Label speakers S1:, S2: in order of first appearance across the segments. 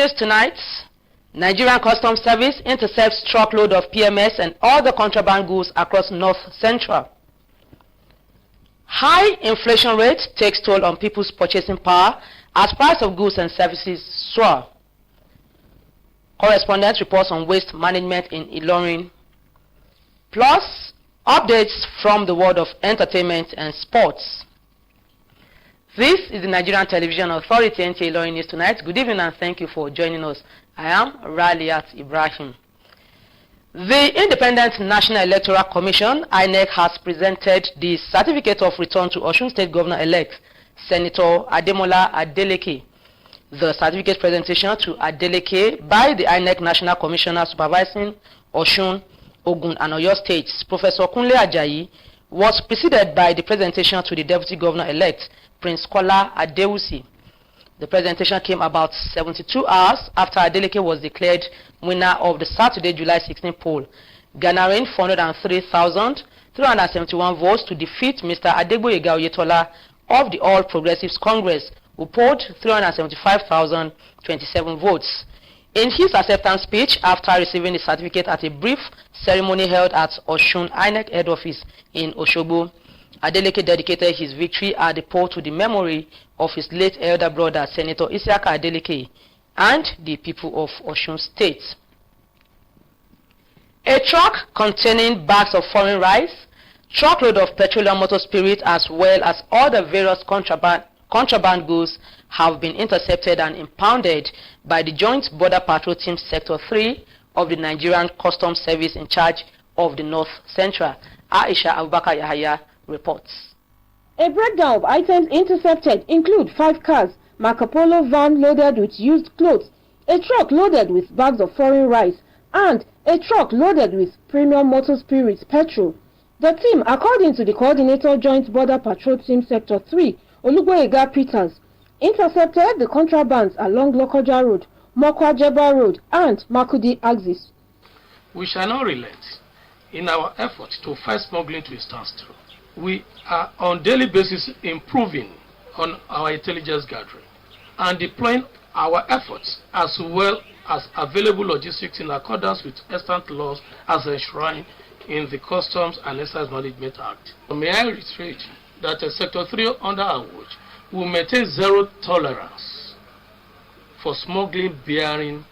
S1: news tonight. Nigerian Customs Service intercepts truckload of PMS and other contraband goods across North Central. High inflation rate takes toll on people's purchasing power as price of goods and services soar. Correspondent reports on waste management in Ilorin. Plus, updates from the world of entertainment and sports. This is the Nigerian Television Authority, NTA ILORIN News Tonight. Good evening and thank you for joining us. I am Raliat Ibrahim. The Independent National Electoral Commission, INEC, has presented the Certificate of Return to Osun State Governor-elect, Senator Ademola Adeleke. The certificate presentation to Adeleke by the INEC National Commissioner supervising Osun, Ogun and Oyo States, Professor Kunle Ajayi, was preceded by the presentation to the Deputy Governor-elect, Prince Kola Adewusi. The presentation came about 72 hours after Adeleke was declared winner of the Saturday, July 16 poll, garnering 403,371 votes to defeat Mr. Adegboyega Oyetola of the All Progressives Congress, who polled 375,027 votes. In his acceptance speech after receiving the certificate at a brief ceremony held at Osun INEC head office in Osogbo, Adeleke dedicated his victory at the poll to the memory of his late elder brother, Senator Isiaka Adeleke, and the people of Osun State. A truck containing bags of foreign rice, truckload of petroleum motor spirit, as well as other various contraband goods have been intercepted and impounded by the Joint Border Patrol Team Sector 3 of the Nigerian Customs Service in charge of the North Central. Aisha Abubakar Yahaya reports.
S2: A breakdown of items intercepted include 5 cars, Marco Polo van loaded with used clothes, a truck loaded with bags of foreign rice, and a truck loaded with premium motor spirits petrol. The team, according to the coordinator Joint Border Patrol Team Sector 3, Olugboyega Peters, intercepted the contrabands along Lokoja Road, Mokwa Jeba Road, and Makudi axis.
S3: We shall not relent in our efforts to fight smuggling to a standstill. We are on daily basis improving on our intelligence gathering and deploying our efforts as well as available logistics in accordance with extant laws as enshrined in the Customs and Excise Management Act. May I reiterate that Sector 3 under our watch will maintain zero tolerance for smuggling, bearing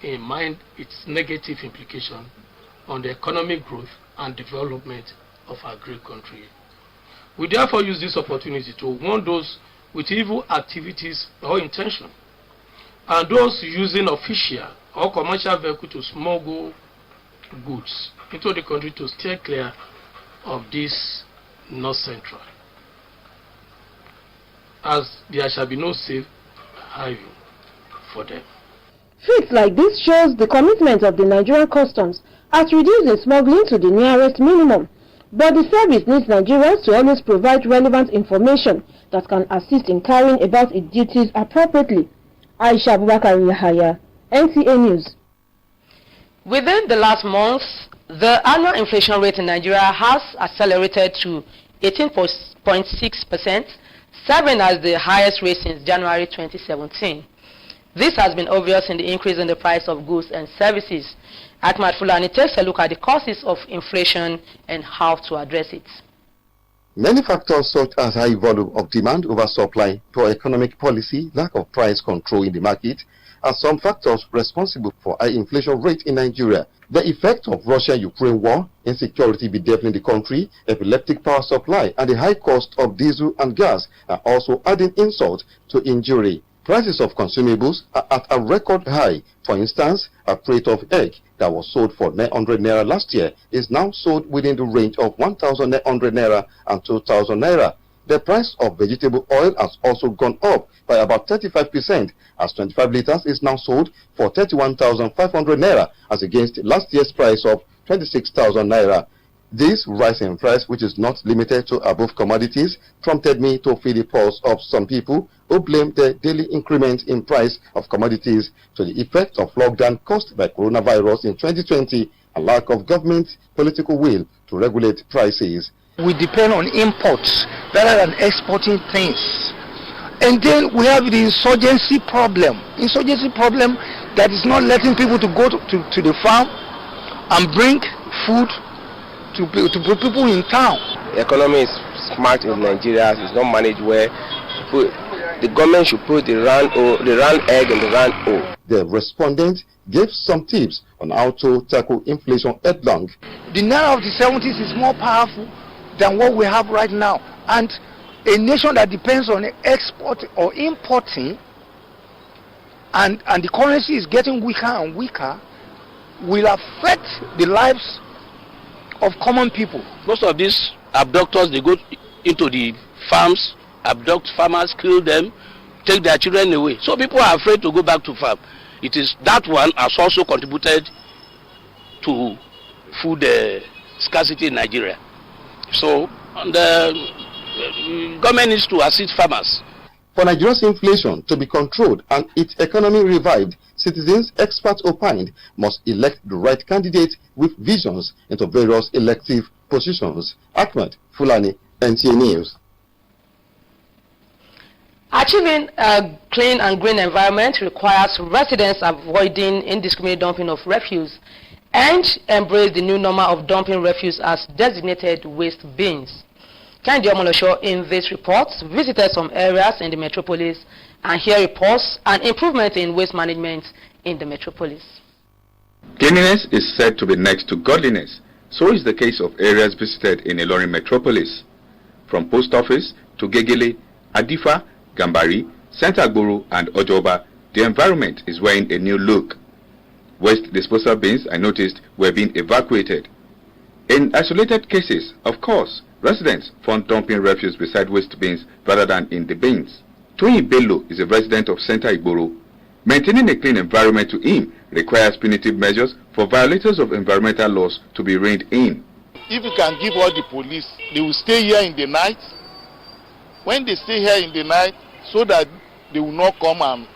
S3: in mind its negative implication on the economic growth and development of our great country. We therefore use this opportunity to warn those with evil activities or intention and those using official or commercial vehicle to smuggle goods into the country to stay clear of this North Central, as there shall be no safe highway for them.
S2: Feats like this shows the commitment of the Nigerian Customs at reducing smuggling to the nearest minimum. But the service needs Nigerians to always provide relevant information that can assist in carrying about its duties appropriately. Aisha Abubakar Yahaya, NTA News.
S1: Within the last month, the annual inflation rate in Nigeria has accelerated to 18.6%, serving as the highest rate since January 2017. This has been obvious in the increase in the price of goods and services. Ahmad Fulani takes a look at the causes of inflation and how to address it.
S4: Many factors such as high volume of demand over supply, poor economic policy, lack of price control in the market are some factors responsible for high inflation rate in Nigeria. The effect of Russia-Ukraine war, insecurity bedeviling the country, epileptic power supply, and the high cost of diesel and gas are also adding insult to injury. Prices of consumables are at a record high. For instance, a crate of egg that was sold for 900 naira last year is now sold within the range of 1,900 naira and 2,000 naira. The price of vegetable oil has also gone up by about 35%, as 25 liters is now sold for 31,500 naira as against last year's price of 26,000 naira. This rise in price, which is not limited to above commodities, prompted me to feel the pulse of some people who blame the daily increment in price of commodities to the effect of lockdown caused by coronavirus in 2020 and lack of government political will to regulate prices.
S5: We depend on imports rather than exporting things. And then we have the insurgency problem. That is not letting people to go to the farm and bring food to people in town.
S6: The economy is smart in Nigeria. It's not managed well. The government should put the round egg in the round hole.
S4: The respondent gave some tips on how to tackle inflation headlong.
S5: The naira of the 70s is more powerful than what we have right now. And a nation that depends on export or importing, and the currency is getting weaker and weaker, will affect the lives of common people.
S7: Most of these abductors, they go into the farms, abduct farmers, kill them, take their children away. So people are afraid to go back to farm. It is that one has also contributed to food scarcity in Nigeria. So the government needs to assist farmers.
S4: For Nigeria's inflation to be controlled and its economy revived, citizens, experts opined, must elect the right candidate with visions into various elective positions. Ahmed Fulani, NTA News.
S1: Achieving a clean and green environment requires residents avoiding indiscriminate dumping of refuse and embrace the new normal of dumping refuse as designated waste bins. Kendi Omolosho in this report visited some areas in the metropolis and here reports an improvement in waste management in the metropolis.
S8: Cleanliness is said to be next to godliness. So is the case of areas visited in Ilorin metropolis. From Post Office to Gegele, Adifa, Gambari, Sentagburu and Ojoba, the environment is wearing a new look. Waste disposal bins, I noticed, were being evacuated. In isolated cases, of course, residents found dumping refuse beside waste bins rather than in the bins. Toyi Bello is a resident of Sentagburu. Maintaining a clean environment to him requires punitive measures for violators of environmental laws to be reined in.
S9: If you can give all the police, they will stay here in the night. When they stay here in the night, so that they will not come and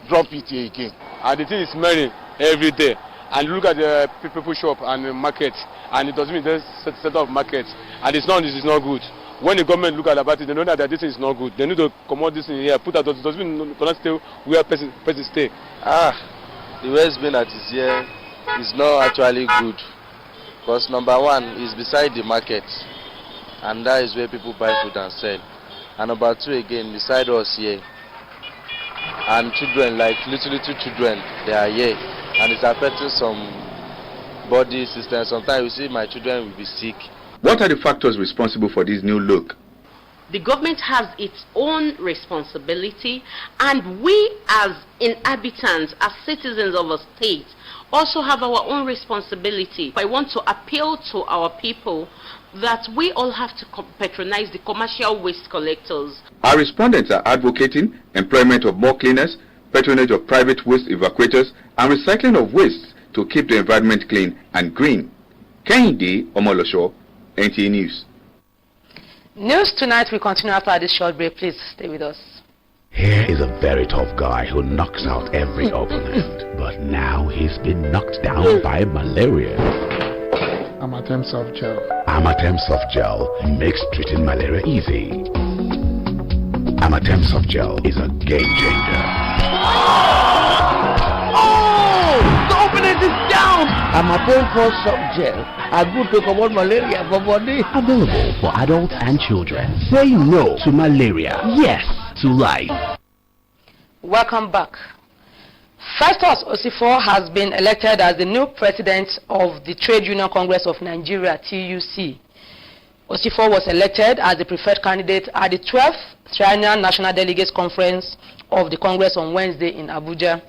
S9: drop it here again.
S10: And the thing is smelling every day. And look at the people shop and the market, and it doesn't mean there's a set of markets, and it's not good. When the government look at about it, they know that this is not good. They need to come out this in here, put that it doesn't mean cannot stay where person stay.
S6: The waste bin that is here is not actually good, because number one is beside the market, and that is where people buy food and sell. And number two again, beside us here, and children, like little children, they are here. And it's affecting some body systems. Sometimes you see my children will be sick.
S8: What are the factors responsible for this new look?
S11: The government has its own responsibility, and we as inhabitants, as citizens of a state, also have our own responsibility. I want to appeal to our people that we all have to patronize the commercial waste collectors.
S8: Our respondents are advocating employment of more cleaners, patronage of private waste evacuators, and recycling of waste to keep the environment clean and green. Kendi Omolosho, NTA News.
S1: News Tonight will continue after this short break. Please stay with us.
S12: Here is a very tough guy who knocks out every opponent, but now he's been knocked down by malaria.
S13: Amatem Soft Gel.
S12: Amatem Soft Gel makes treating malaria easy. Amatem Soft Gel is a game changer.
S14: Oh! The opponent is down! Amatem Soft Gel. A good to combat malaria for body.
S12: Available for adults and children. Say no to malaria. Yes to life.
S1: Welcome back. Festus Osifo has been elected as the new president of the Trade Union Congress of Nigeria, TUC. Osifo was elected as the preferred candidate at the 12th Triennial National Delegates Conference of the Congress on Wednesday in Abuja.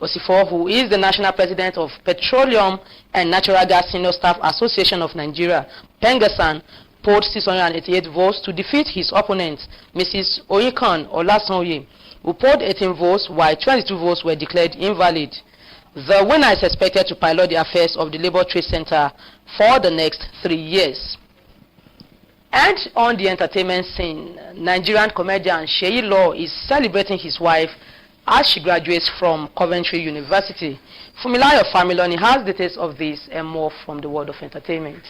S1: Osifo, who is the national president of Petroleum and Natural Gas Senior Staff Association of Nigeria, Pengasan, polled 688 votes to defeat his opponent, Mrs. Oyekan Olasanye, who polled 18 votes, while 22 votes were declared invalid. The winner is expected to pilot the affairs of the Labour Trade Center for the next 3 years. And on the entertainment scene, Nigerian comedian Seyi Law is celebrating his wife as she graduates from Coventry University. Fumilayo Familoni has details of this and more from the world of entertainment.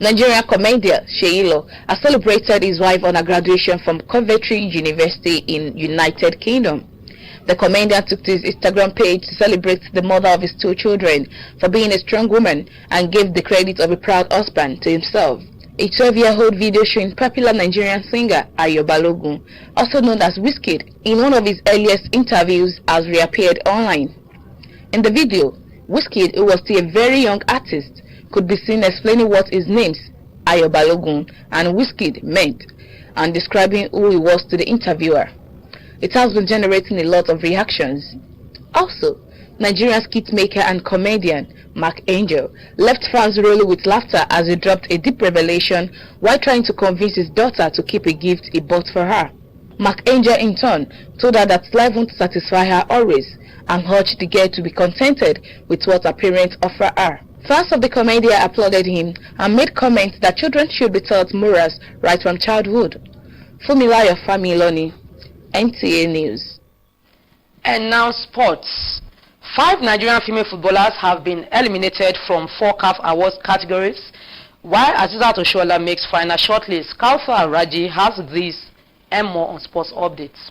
S15: Nigerian comedian Sheilo has celebrated his wife on her graduation from Coventry University in United Kingdom. The comedian took to his Instagram page to celebrate the mother of his 2 children for being a strong woman and gave the credit of a proud husband to himself. A 12-year-old video showing popular Nigerian singer Ayo Balogun, also known as Wizkid, in one of his earliest interviews has reappeared online. In the video, Wizkid, who was still a very young artist, could be seen explaining what his names Ayo Balogun and Wizkid meant and describing who he was to the interviewer. It has been generating a lot of reactions. Also, Nigerian skit maker and comedian Mark Angel left fans rolling with laughter as he dropped a deep revelation while trying to convince his daughter to keep a gift he bought for her. Mark Angel in turn told her that life won't satisfy her always and urged the girl to be contented with what her parents offer her. Fans of the comedian applauded him and made comments that children should be taught morals right from childhood. Fumilayo Familoni, NTA News.
S1: And now sports. 5 Nigerian female footballers have been eliminated from 4 CAF Awards categories, while Azizat Oshola makes final shortlist. Kaufa Raji has this and more on sports updates.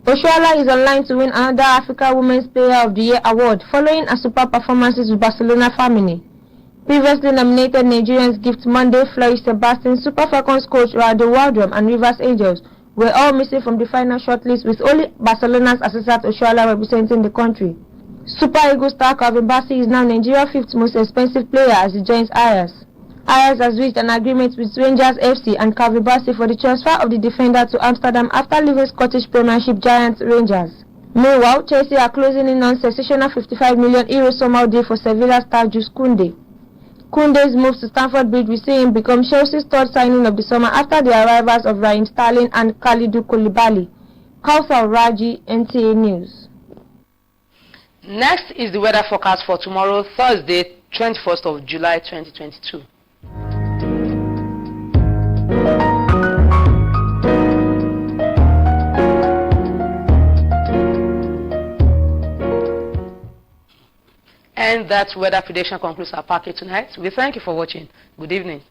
S2: Oshola is online to win another Africa Women's Player of the Year award following her super performances with Barcelona family. Previously nominated Nigerians Gift Monday, Floyd Sebastian, Super Falcons coach Rado Waldrum and Rivers Angels were all missing from the final shortlist, with only Barcelona's Azizat Oshola representing the country. Super Eagles star Calvin Bassey is now Nigeria's 5th most expensive player as he joins Ajax. Ajax has reached an agreement with Rangers FC and Calvin Bassey for the transfer of the defender to Amsterdam after leaving Scottish Premiership giant Rangers. Meanwhile, Chelsea are closing in on sensational €55 million summer deal for Sevilla star Jules Koundé. Koundé's move to Stamford Bridge will see him become Chelsea's 3rd signing of the summer after the arrivals of Raheem Sterling and Kalidou Koulibaly. Kaufa Raji, NTA News.
S1: Next is the weather forecast for tomorrow, Thursday, 21st of July 2022. And that weather prediction concludes our package tonight. We thank you for watching. Good evening.